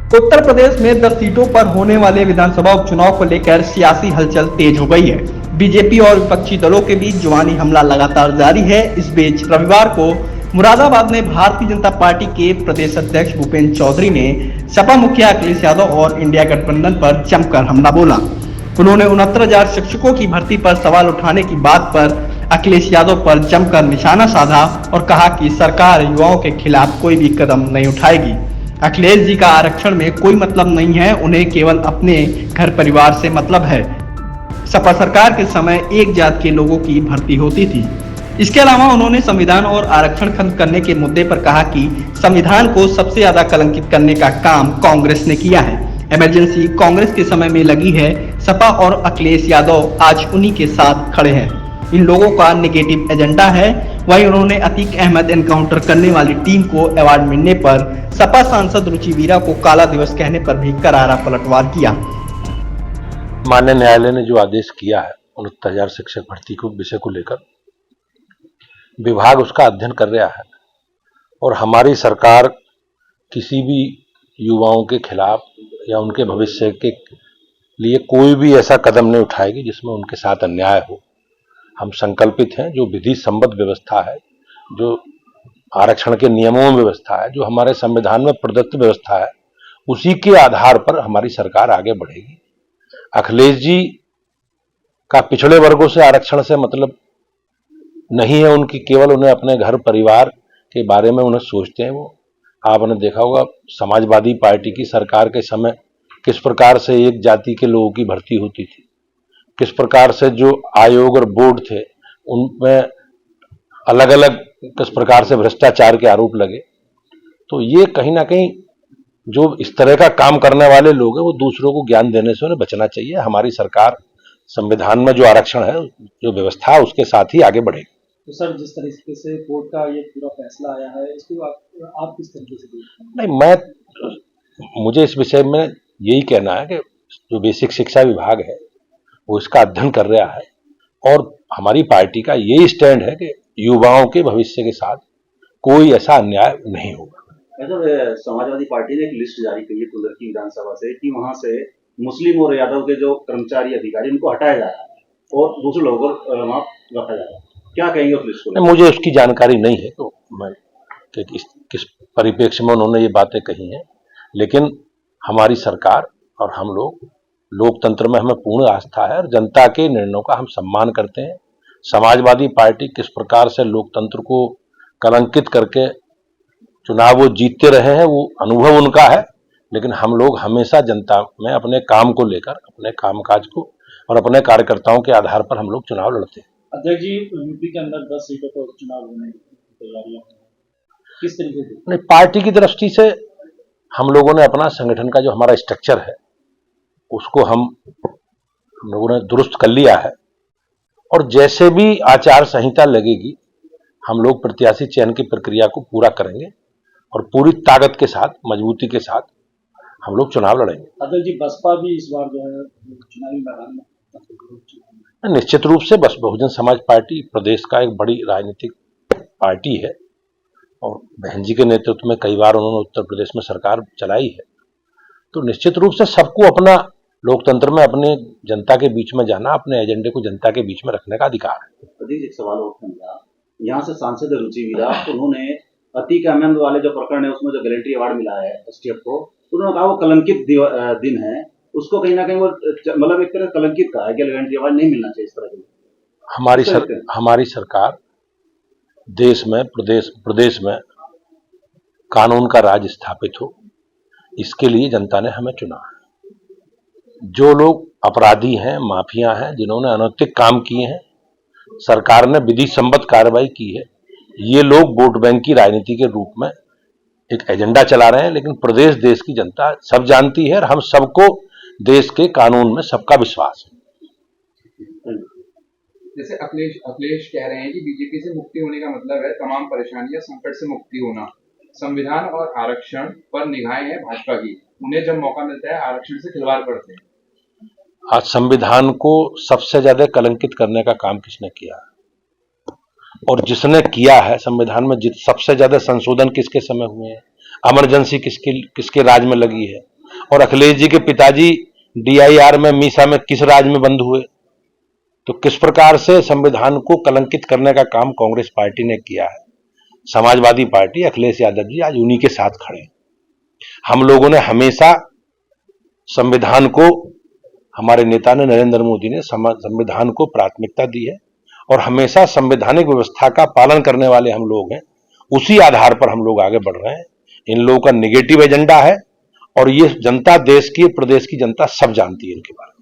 उत्तर प्रदेश में 10 सीटों पर होने वाले विधानसभा उपचुनाव को लेकर सियासी हलचल तेज हो गई है। बीजेपी और विपक्षी दलों के बीच जुबानी हमला लगातार जारी है। इस बीच रविवार को मुरादाबाद में भारतीय जनता पार्टी के प्रदेश अध्यक्ष भूपेंद्र चौधरी ने सपा मुखिया अखिलेश यादव और इंडिया गठबंधन पर जमकर हमला बोला। उन्होंने 69,000 शिक्षकों की भर्ती पर सवाल उठाने की बात पर अखिलेश यादव पर जमकर निशाना साधा और कहा कि सरकार युवाओं के खिलाफ कोई भी कदम नहीं उठाएगी। अखिलेश जी का आरक्षण में कोई मतलब नहीं है, उन्हें केवल अपने घर परिवार से मतलब है। सपा सरकार के समय एक जात के लोगों की भर्ती होती थी। इसके अलावा उन्होंने संविधान और आरक्षण खत्म करने के मुद्दे पर कहा कि संविधान को सबसे ज्यादा कलंकित करने का काम कांग्रेस ने किया है। इमरजेंसी कांग्रेस के समय में लगी है। सपा और अखिलेश यादव आज उन्हीं के साथ खड़े हैं। इन लोगों का नेगेटिव एजेंडा है। वहीं उन्होंने अतीक अहमद एनकाउंटर करने वाली टीम को अवार्ड मिलने पर सपा सांसद रुचि वीरा को काला दिवस कहने पर भी करारा पलटवार किया। माननीय न्यायालय ने जो आदेश किया है 69,000 शिक्षक भर्ती को विषय को लेकर, विभाग उसका अध्ययन कर रहा है और हमारी सरकार किसी भी युवाओं के खिलाफ या उनके भविष्य के लिए कोई भी ऐसा कदम नहीं उठाएगी जिसमें उनके साथ अन्याय हो। हम संकल्पित हैं, जो विधि सम्मत व्यवस्था है, जो आरक्षण के नियमों में व्यवस्था है, जो हमारे संविधान में प्रदत्त व्यवस्था है, उसी के आधार पर हमारी सरकार आगे बढ़ेगी। अखिलेश जी का पिछड़े वर्गों से आरक्षण से मतलब नहीं है, उनकी केवल उन्हें अपने घर परिवार के बारे में उन्हें सोचते हैं। वो आपने देखा होगा समाजवादी पार्टी की सरकार के समय किस प्रकार से एक जाति के लोगों की भर्ती होती थी, किस प्रकार से जो आयोग और बोर्ड थे उनमें अलग अलग किस प्रकार से भ्रष्टाचार के आरोप लगे। तो ये कहीं ना कहीं जो इस तरह का काम करने वाले लोग हैं वो दूसरों को ज्ञान देने से उन्हें बचना चाहिए। हमारी सरकार संविधान में जो आरक्षण है, जो व्यवस्था है, उसके साथ ही आगे बढ़ेगी। तो सर, जिस तरीके से कोर्ट का ये पूरा फैसला आया है, इसको आप किस तरीके से देखते हैं? नहीं, मुझे इस विषय में यही कहना है कि जो बेसिक शिक्षा विभाग है वो इसका अध्ययन कर रहा है और हमारी पार्टी का यही स्टैंड है कि युवाओं के भविष्य के साथ कोई ऐसा अन्याय नहीं होगा। समाजवादी पार्टी ने एक लिस्ट जारी की है कुल्लर की विधानसभा से कि वहां से मुस्लिम और यादव के जो कर्मचारी अधिकारी उनको हटाया जा रहा है और दूसरे लोगों को वहां रखा जा रहा है। क्या कहेंगे उस लिस्ट को? मुझे उसकी जानकारी नहीं है, तो मैं किस परिप्रेक्ष्य में उन्होंने ये बातें कही हैं, लेकिन हमारी सरकार और हम लोग लोकतंत्र में हमें पूर्ण आस्था है और जनता के निर्णयों का हम सम्मान करते हैं। समाजवादी पार्टी किस प्रकार से लोकतंत्र को कलंकित करके चुनाव वो जीतते रहे हैं वो अनुभव उनका है, लेकिन हम लोग हमेशा जनता में अपने काम को लेकर, अपने कामकाज को और अपने कार्यकर्ताओं के आधार पर हम लोग चुनाव लड़ते हैं। अध्यक्ष जी, यूपी के अंदर 10 सीटों पर चुनाव होने की तैयारियां किस तरीके से? नहीं, पार्टी की दृष्टि से हम लोगों ने अपना संगठन का जो हमारा स्ट्रक्चर है उसको हम लोगों ने दुरुस्त कर लिया है और जैसे भी आचार संहिता लगेगी हम लोग प्रत्याशी चयन की प्रक्रिया को पूरा करेंगे और पूरी ताकत के साथ, मजबूती के साथ हम लोग चुनाव लड़ेंगे। अध्यक्ष जी, बसपा भी इस बार जो है चुनावी मैदान में निश्चित रूप से बहुजन समाज पार्टी प्रदेश का एक बड़ी राजनीतिक पार्टी है और बहन जी के नेतृत्व में कई बार उन्होंने उत्तर प्रदेश में सरकार चलाई है, तो निश्चित रूप से सबको अपना लोकतंत्र में अपने जनता के बीच में जाना, अपने एजेंडे को जनता के बीच में रखने का अधिकार है। एक सवाल और यहाँ से सांसद रुचि वीरा, उन्होंने अतीक अहमद वाले जो प्रकरण है उसमें जो गारंटी अवार्ड मिला है एसटीएफ को, उन्होंने कहा वो कलंकित दिन है, उसको कहीं ना कहीं वो मतलब एक तरह कलंकित कहा है कि गारंटी अवार्ड नहीं मिलना चाहिए। इस तरह की हमारी सरकार देश में प्रदेश में कानून का राज स्थापित हो, इसके लिए जनता ने हमें चुना है। जो लोग अपराधी हैं, माफिया हैं, जिन्होंने अनैतिक काम किए हैं, सरकार ने विधि सम्मत कार्रवाई की है, ये लोग वोट बैंक की राजनीति के रूप में एक एजेंडा चला रहे हैं, लेकिन प्रदेश देश की जनता सब जानती है और हम सबको देश के कानून में सबका विश्वास है। जैसे अखिलेश कह रहे हैं कि बीजेपी से मुक्ति होने का मतलब है तमाम परेशानियां, संकट से मुक्ति होना। संविधान और आरक्षण पर निगाहें हैं भाजपा की, उन्हें जब मौका मिलता है आरक्षण से खिलवाड़ करते हैं। आज संविधान को सबसे ज्यादा कलंकित करने का काम किसने किया है? और जिसने किया है, संविधान में सबसे ज्यादा संशोधन किसके समय हुए हैं, इमरजेंसी किसके राज में लगी है, और अखिलेश जी के पिताजी DIR में मीसा में किस राज में बंद हुए। तो किस प्रकार से संविधान को कलंकित करने का काम कांग्रेस पार्टी ने किया है। समाजवादी पार्टी, अखिलेश यादव जी आज उन्हीं के साथ खड़े हैं। हम लोगों ने हमेशा संविधान को, हमारे नेता ने, नरेंद्र मोदी ने संविधान को प्राथमिकता दी है और हमेशा संवैधानिक व्यवस्था का पालन करने वाले हम लोग हैं। उसी आधार पर हम लोग आगे बढ़ रहे हैं। इन लोगों का नेगेटिव एजेंडा है और ये जनता, देश की, प्रदेश की जनता सब जानती है इनके बारे में।